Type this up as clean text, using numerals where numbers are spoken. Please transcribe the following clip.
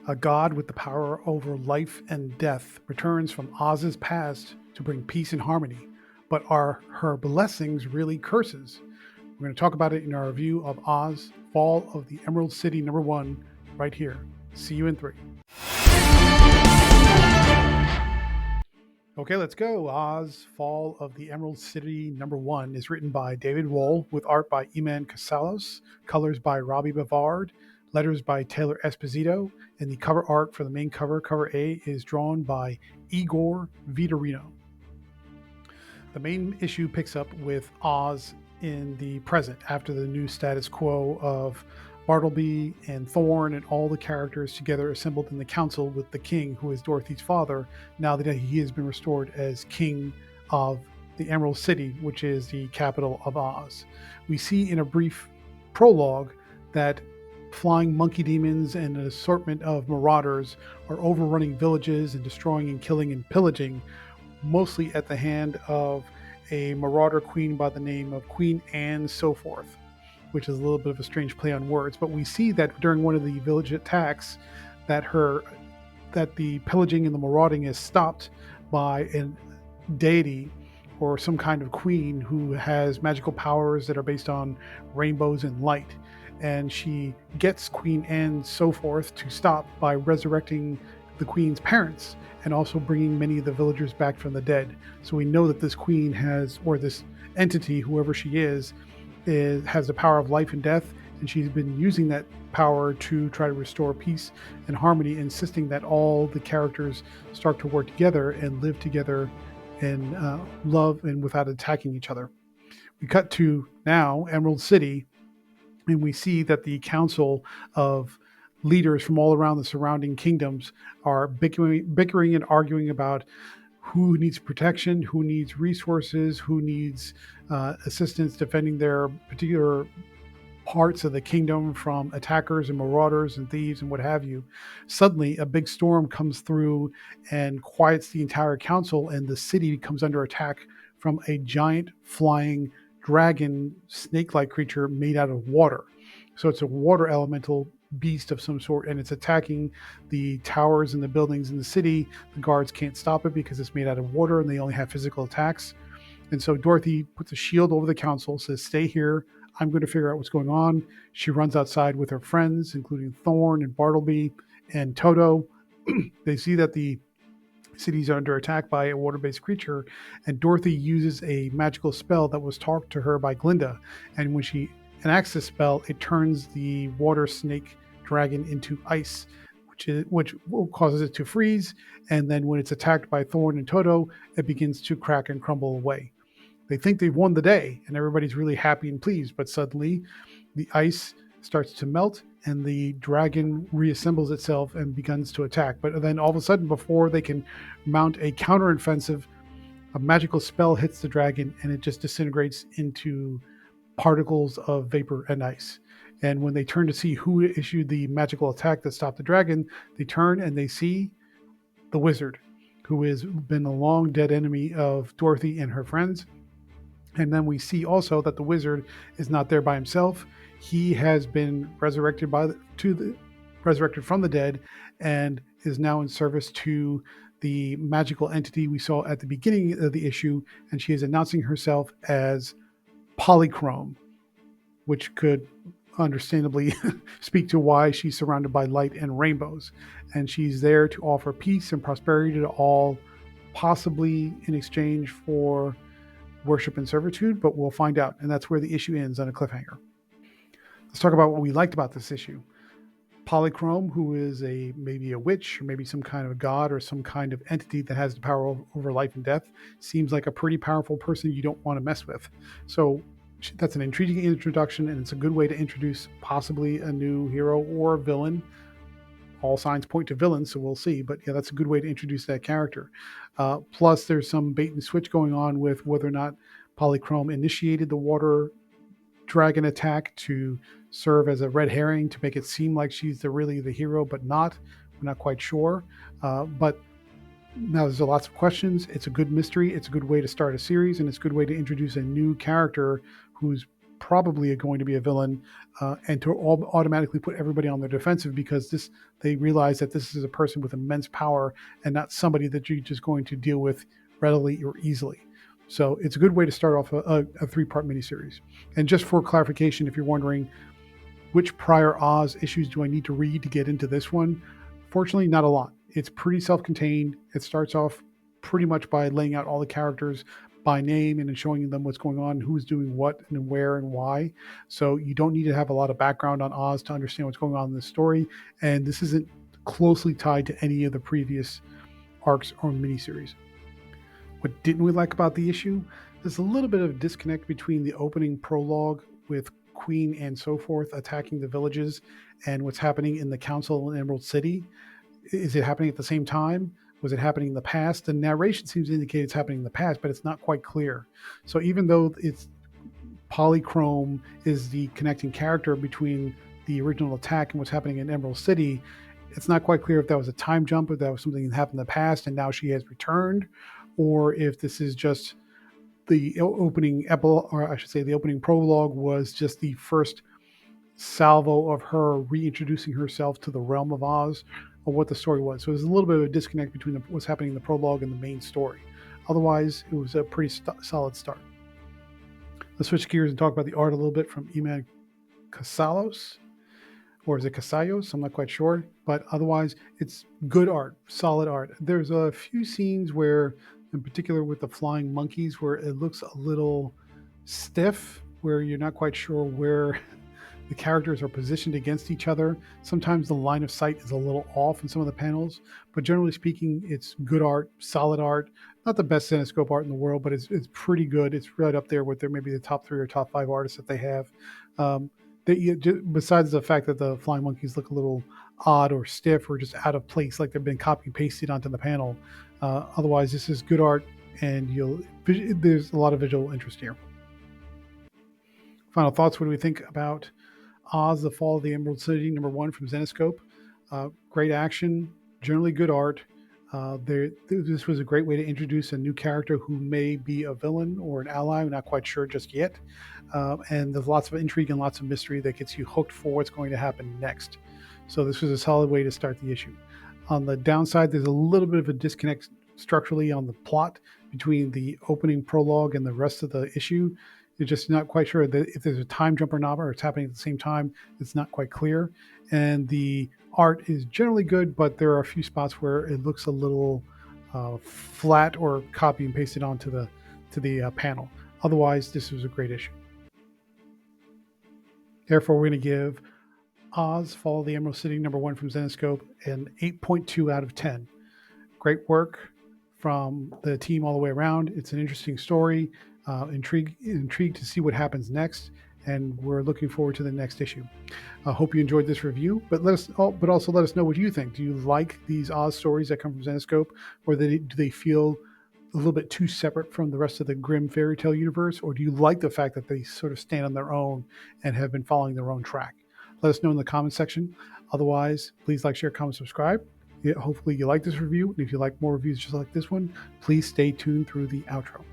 A god with the power over life and death returns from Oz's past to bring peace and harmony. But are her blessings really curses? We're going to talk about it in our review of Oz, Fall of the Emerald City #1, right here. See you in 3. Okay, let's go. Oz, Fall of the Emerald City #1 is written by David Wohl with art by Iman Casalos, colors by Robbie Bavard, letters by Taylor Esposito, and the cover art for the main cover, cover A, is drawn by Igor Vitorino. The main issue picks up with Oz in the present after the new status quo of Bartleby and Thorn and all the characters together assembled in the council with the king, who is Dorothy's father, now that he has been restored as king of the Emerald City, which is the capital of Oz. We see in a brief prologue that flying monkey demons and an assortment of marauders are overrunning villages and destroying and killing and pillaging, mostly at the hand of a marauder queen by the name of Queen Anne so forth, which is a little bit of a strange play on words. But we see that during one of the village attacks that the pillaging and the marauding is stopped by a deity or some kind of queen who has magical powers that are based on rainbows and light. And she gets Queen Anne so forth to stop by resurrecting the queen's parents and also bringing many of the villagers back from the dead. So we know that this queen has, or this entity, whoever she is, has the power of life and death, and she's been using that power to try to restore peace and harmony, insisting that all the characters start to work together and live together in love and without attacking each other. We cut to now Emerald City, and we see that the council of leaders from all around the surrounding kingdoms are bickering and arguing about who needs protection, who needs resources, who needs assistance defending their particular parts of the kingdom from attackers and marauders and thieves and what have you. Suddenly, a big storm comes through and quiets the entire council, and the city comes under attack from a giant flying dragon snake-like creature made out of water. So it's a water elemental beast of some sort, and it's attacking the towers and the buildings in the city. The guards can't stop it because it's made out of water and they only have physical attacks. And so Dorothy puts a shield over the council, says, "Stay here. I'm going to figure out what's going on." She runs outside with her friends, including Thorn and Bartleby and Toto. They see that the cities are under attack by a water-based creature, and Dorothy uses a magical spell that was taught to her by Glinda. And when she enacts this spell, it turns the water snake dragon into ice, which causes it to freeze. And then when it's attacked by Thorn and Toto, it begins to crack and crumble away. They think they've won the day, and everybody's really happy and pleased. But suddenly, the ice starts to melt, and the dragon reassembles itself and begins to attack. But then all of a sudden, before they can mount a counteroffensive, a magical spell hits the dragon, and it just disintegrates into particles of vapor and ice. And when they turn to see who issued the magical attack that stopped the dragon, they turn and they see the wizard, who has been a long dead enemy of Dorothy and her friends. And then we see also that the wizard is not there by himself. He has been resurrected from the dead and is now in service to the magical entity we saw at the beginning of the issue. And she is announcing herself as Polychrome, which could understandably speak to why she's surrounded by light and rainbows. And she's there to offer peace and prosperity to all, possibly in exchange for worship and servitude, but we'll find out. And that's where the issue ends, on a cliffhanger. Let's talk about what we liked about this issue. Polychrome, who is maybe a witch or maybe some kind of a god or some kind of entity that has the power over life and death, seems like a pretty powerful person you don't want to mess with. So that's an intriguing introduction, and it's a good way to introduce possibly a new hero or villain. All signs point to villains, so we'll see. But yeah, that's a good way to introduce that character. Plus, there's some bait and switch going on with whether or not Polychrome initiated the water dragon attack to serve as a red herring to make it seem like she's really the hero, but not. We're not quite sure. But now there's lots of questions. It's a good mystery. It's a good way to start a series, and it's a good way to introduce a new character who's probably going to be a villain, and to automatically put everybody on their defensive because they realize that this is a person with immense power and not somebody that you're just going to deal with readily or easily. So it's a good way to start off a three-part miniseries. And just for clarification, if you're wondering which prior Oz issues do I need to read to get into this one, fortunately, not a lot. It's pretty self-contained. It starts off pretty much by laying out all the characters by name and showing them what's going on, who's doing what and where and why. So you don't need to have a lot of background on Oz to understand what's going on in this story. And this isn't closely tied to any of the previous arcs or miniseries. What didn't we like about the issue? There's a little bit of disconnect between the opening prologue with Queen and so forth attacking the villages and what's happening in the council in Emerald City. Is it happening at the same time? Was it happening in the past? The narration seems to indicate it's happening in the past, but it's not quite clear. So even though it's Polychrome is the connecting character between the original attack and what's happening in Emerald City, it's not quite clear if that was a time jump, if that was something that happened in the past and now she has returned, or if this is just the opening epilogue, or I should say the opening prologue was just the first salvo of her reintroducing herself to the realm of Oz, or what the story was. So there's a little bit of a disconnect between what's happening in the prologue and the main story. Otherwise, it was a pretty solid start. Let's switch gears and talk about the art a little bit from Iman Casalos, or is it Casallos? I'm not quite sure, but otherwise it's good art, solid art. There's a few scenes where, in particular with the flying monkeys, where it looks a little stiff, where you're not quite sure where the characters are positioned against each other. Sometimes the line of sight is a little off in some of the panels, but generally speaking, it's good art, solid art. Not the best Zenescope art in the world, but it's pretty good. It's right up there with maybe the top 3 or top 5 artists that they have. Besides the fact that the flying monkeys look a little odd or stiff or just out of place, like they've been copy and pasted onto the panel. Otherwise, this is good art, and there's a lot of visual interest here. Final thoughts. What do we think about Oz, the Fall of the Emerald City, #1 from Zenescope? Great action, generally good art. This was a great way to introduce a new character who may be a villain or an ally. We're not quite sure just yet. And there's lots of intrigue and lots of mystery that gets you hooked for what's going to happen next. So this was a solid way to start the issue. On the downside, there's a little bit of a disconnect structurally on the plot between the opening prologue and the rest of the issue. You're just not quite sure that if there's a time jump or not, or it's happening at the same time. It's not quite clear. And the art is generally good, but there are a few spots where it looks a little flat or copy and pasted onto the panel. Otherwise, this was a great issue. Therefore, we're going to give Oz, Fall of the Emerald City, #1 from Zenescope, an 8.2 out of 10. Great work from the team all the way around. It's an interesting story. Intrigued to see what happens next, and we're looking forward to the next issue. I hope you enjoyed this review, but also let us know what you think. Do you like these Oz stories that come from Zenescope, or do they feel a little bit too separate from the rest of the Grimm fairy tale universe, or do you like the fact that they sort of stand on their own and have been following their own track? Let us know in the comment section. Otherwise, please like, share, comment, subscribe. Hopefully you like this review, and if you like more reviews just like this one, please stay tuned through the outro.